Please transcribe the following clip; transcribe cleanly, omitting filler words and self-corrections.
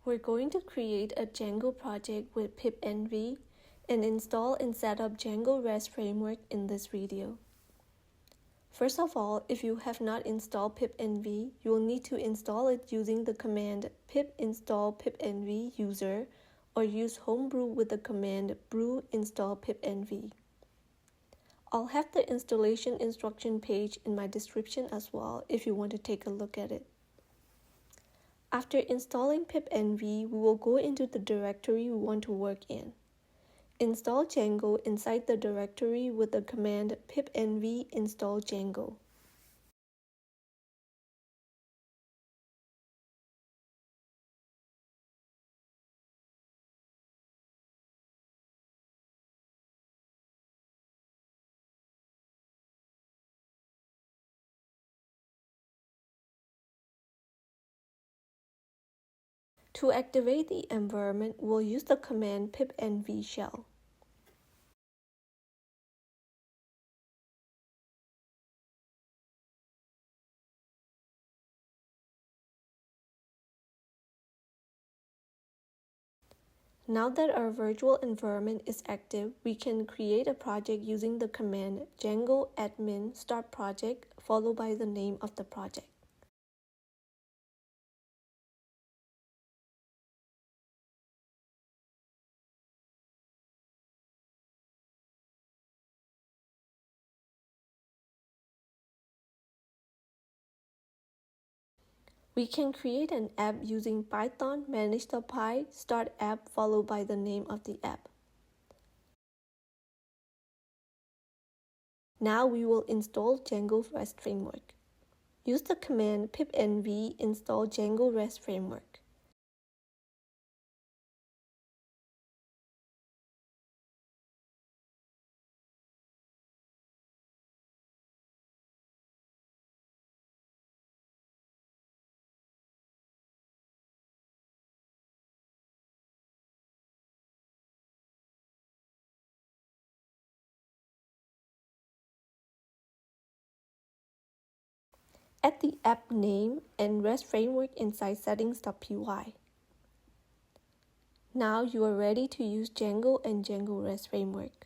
We're going to create a Django project with pipenv and install and set up Django Rest Framework in this video. First of all, if you have not installed pipenv, you will need to install it using the command pip install pipenv user or use homebrew with the command brew install pipenv. I'll have the installation instruction page in my description as well if you want to take a look at it. After installing pipenv, we will go into the directory we want to work in. Install Django inside the directory with the command pipenv install Django. To activate the environment, we'll use the command pipenv shell. Now that our virtual environment is active, we can create a project using the command Django admin start project followed by the name of the project. We can create an app using Python manage.py start app followed by the name of the app. Now we will install Django Rest Framework. Use the command pipenv install Django Rest Framework. Add the app name and REST framework inside settings.py. Now you are ready to use Django and Django Rest Framework.